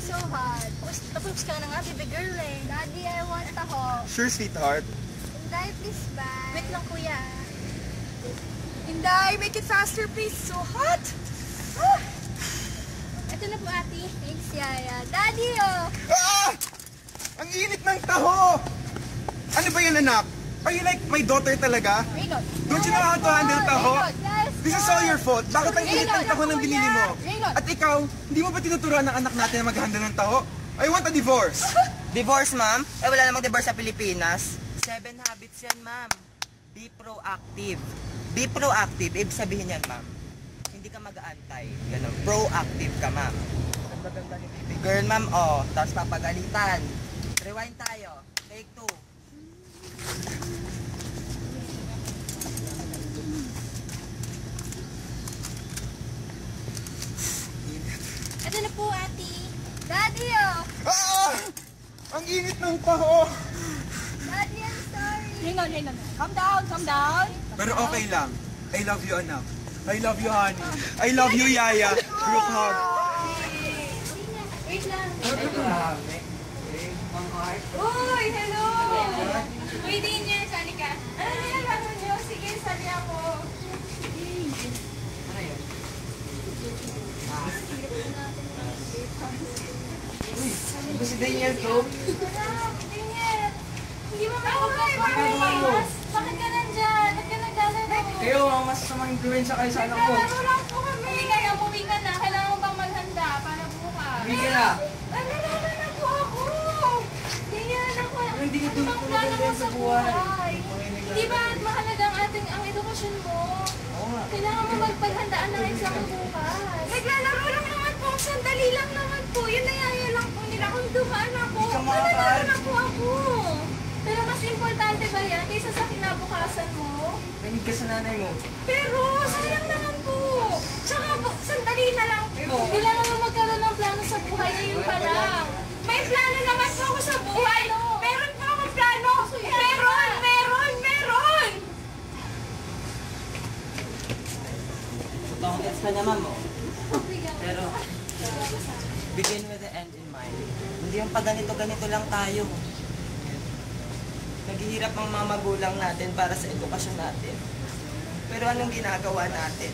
so hot. Tapos ka na nga, baby girl eh. Daddy, I want taho. Sure, sweetheart. Inday, please, bye. Wait lang, kuya. Inday, make it faster, please. So hot. Ito na po, ate. Thanks, Yaya. Daddy, oh. Ah! Ang init ng taho! Ano ba yan, anak? Are you like my daughter talaga? Raynor. Don't you know how to handle taho? Yes, This is all your fault. Bakit ang init ng taho ng binili mo? Raynor. At ikaw, hindi mo ba tinuturuan ng anak natin na mag-handle ng taho? I want a divorce. Divorce, ma'am? Eh, wala namang divorce sa Pilipinas. 7 habits yan, ma'am. Be proactive. Be proactive. Ibig sabihin yan, ma'am. Hindi ka mag-aantay. Ganun. Proactive ka, ma'am. Ganda ni baby girl, ma'am. Oh, tapos papagalitan. Rewind tayo. Take 2. Ito na po, ate. Daddy, oh. Ah! Ang init ng taho! Daddy, I'm sorry. Raynor. Calm down, calm down. Pero okay lang. I love you, anak. I love you, honey. I love you, Yaya. Group hug. Wait lang. Uy, hello. Uy, din yan. Sali ka. Ano nilalaro niyo? Sige, sali ako. Ito si Daniel to. Daniel, hindi mo makapagpapalayas. Bakit ka nandyan? Ba't ka naglalaro? Kayo, ang masasamang influensya kayo sa anak ko. Naglalaro lang po kami. Umuwi ka na. Kailangan mo bang maghanda para bukas? Umuwi ka na. Nalala na po ako. Daniel, ako. Hindi ka Ano bang plano mo sa buhay? Hindi ba mahalaga ang edukasyon mo? Oo nga. Kailangan mo magpaghandaan ng exam bukas. Naglalaro lang naman po. Sandali lang naman po. Yun nayaya lang po nila kung dumaan ako. Hindi ka Nalala makakain. na po ako. Pero mas importante ba yan kaysa sa kinabukasan mo? Nanig ka sa nanay mo. Pero sayang naman po. Tsaka sandali na lang po. Kailangan mo magkaroon ng plano sa buhay ngayon pa lang. May plano naman po ako sa buhay. Meron po akong plano. Meron! Tongkits ka naman mo. Pero, begin with the end in mind. Hindi yung pag ganito-ganito lang tayo. Naghihirap ang mga magulang natin para sa edukasyon natin. Pero anong ginagawa natin?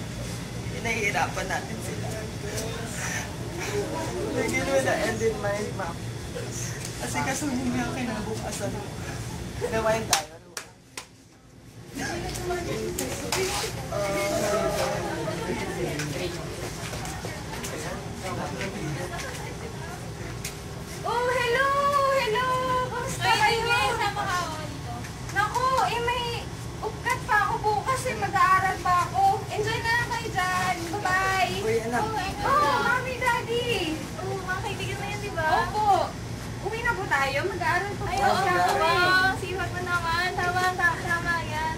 Pinahihirapan natin sila. Begin with the end in mind, ma'am. Kasi kasunin mo yung kinabukasan mo. Rewind tayo. Oh, hello! Kamusta kayo? Naku, may upkat pa ako bukas mag-aaral pa ako. Enjoy na lang kayo dyan. Bye-bye. Uy, anak. Oh, mami, daddy. Oo, mga kaibigan mo yan, di ba? Opo. Uwi na po tayo. Mag-aaral po Ay, po oo, siya. siwag mo naman. Tama yan.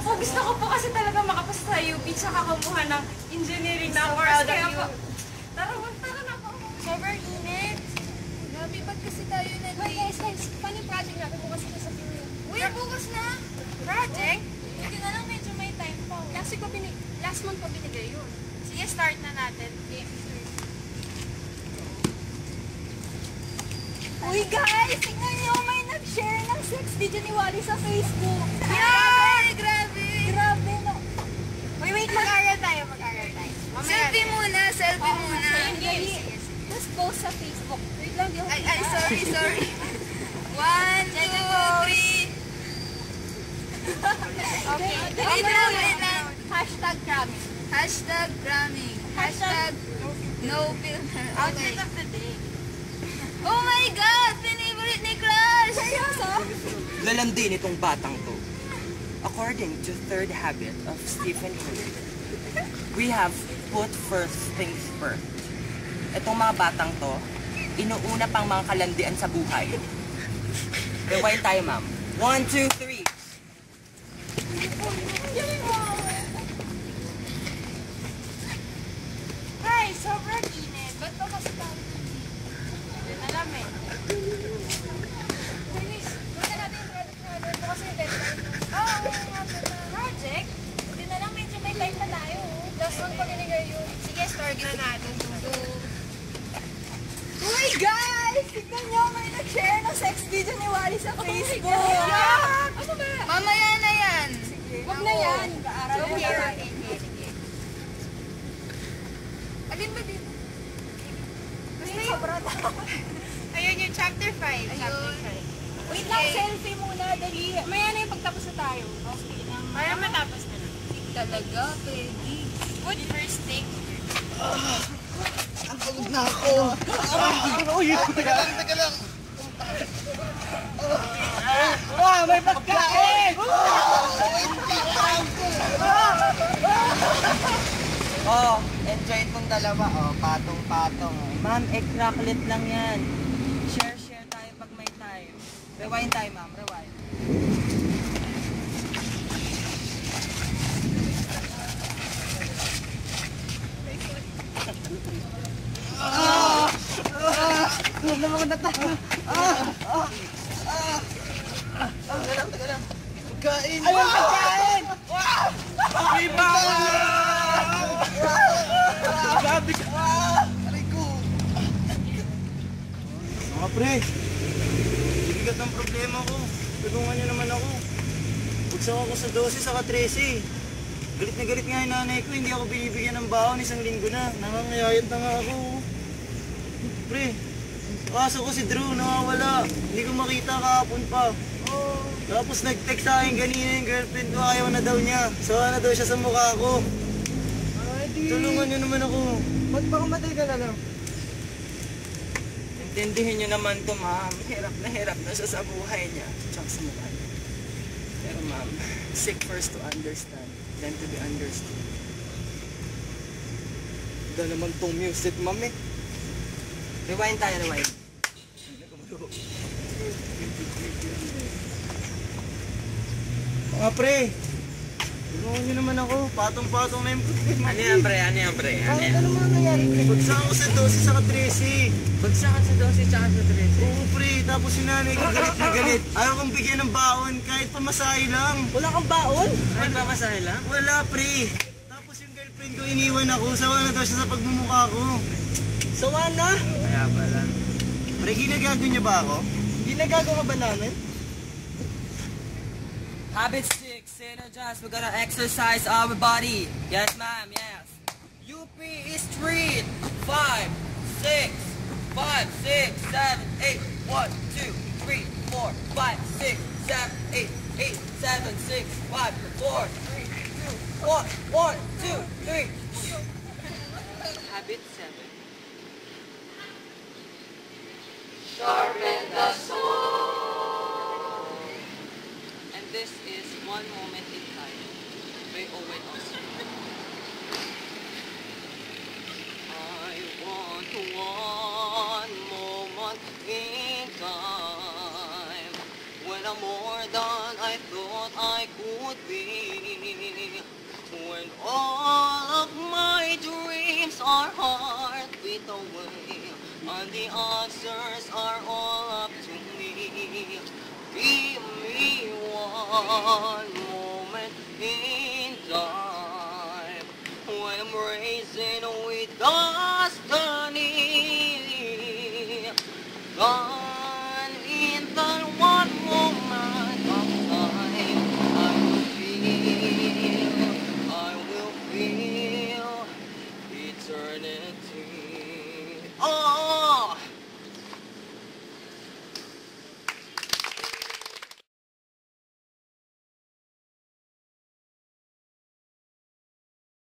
Oh, gusto ko po kasi talaga makapasa sa UP tsaka kumuha ng engineering na So course. proud of Kaya you. po, tara na po. Sobrang init. Grabe, ba't kasi tayo Hoy, guys, paano yung project natin? Bukas ito sa Pinoy. Uy, bukas na. Project? Hindi na lang, medyo may time pa. Last month ko binigay yun. Sige, start na natin. Uy, guys, tingnan niyo, may nag-share ng sex video ni Wally sa Facebook. Yay! Grabe! Grabe, no? Wait, mag-aral tayo. Selfie muna. Sige. Tapos post sa Facebook. Wait lang, di ako Ay, sorry. 1, 2, 3. Okay. Wait lang. Hashtag cramming. Hashtag Gramming. Hashtag no filter. Outfit of the day. Oh my God! Favorite ni Crush! Seryoso? Lalandi nitong batang to. According to third habit of Stephen Covey, we have put first things first. Itong mga batang to, inuuna pang mga kalandian sa buhay. Rewind tayo, ma'am. 1, 2, 3. Ay, sobrang init. Ba't ba kasi tayo? Hindi na alam eh. Denise, gawin natin yung project natin. Bukas yung deadline. Project? Hindi na lang, medyo may time pa tayo. Last month pa binigay yun. Sige, start na natin. Uy, Guys, tignan nyo, may nag-share ng sex video ni Wally sa Facebook. Ano ba? Mamaya na yan. Huwag na yan. Alin ba dito? Sobra na. Ayun yung chapter 5. Chapter 5. Wait lang, selfie muna, dali. Maya na yung pagtapos na tayo. Okay lang. Para matapos na lang. Talaga, pwede. Good first take. Ang pagod na ako. Teka lang. May pagkain! Oh, enjoy itong dalawa. Oh, patong-patong. Ma'am, egg cracklet lang yan. Share tayo pag may time. Rewind tayo, ma'am. Rewind. Teka lang. Pagkain! Ayun, pagkain! May baka! Grabe ka! Aray ko! Mga pre, bibigat ng problema ko. Tulungan niyo naman ako. Bugsak ako sa 12 saka 13. Galit na galit nga yung nanay ko, hindi ako binibigyan ng baon isang linggo na. Nangangayayat na nga ako. Pre, kaso ko si Drew, nawawala. Hindi ko makita kahapon pa. Tapos nag-text sa akin kanina yung girlfriend ko, ayaw na daw niya. Sawa na daw siya sa mukha ko. Tulungan niyo naman ako. Ba't pa kumatay ka na lang? Intindihin niyo naman to, ma'am. Hirap na siya sa buhay niya. Tsaka sa mukha niya. Pero ma'am, seek first to understand, then to be understood. Ganda naman tong music, ma'am eh. Rewind tayo, rewind. Mga pre, tulungan niyo naman ako. Patong-patong na yung problema. Ano yan, pre? Ano yan, pre? Ano yan? Ano mga nangyari? Bagsak ako sa 12 saka 13. Bagsakan sa 12 tsaka sa 13. Oo pre, tapos yung nanay ko galit na galit. Ayaw kong bigyan ng baon kahit pamasahe lang. Wala kang baon? Ay, pamasahe lang? Wala pre. Tapos yung girlfriend ko iniwan ako. Sawa na daw siya sa pagmumukha ko. Sawa na? Kaya pala. Pre, ginagago niya ba ako? Ginagago ka ba namin? Habit 6, synergize. We're gonna exercise our body. Yes, ma'am, yes. UP is street. 5, 6, 5, 6, 7, 8. 1, 2, 3, 4, 5, 6, 7, 8, 8, 7, 6, 5, 4, 3, 2, 1, 1, 2, 3. Habit 7. Sharpen the sword. And this is one moment in time. By Owen Oscar. I want one moment in time when I'm more than I thought I could be. When all of my dreams are heartbeat away, and the answers are all up to me. Give me one moment in time when I'm racing with the stars.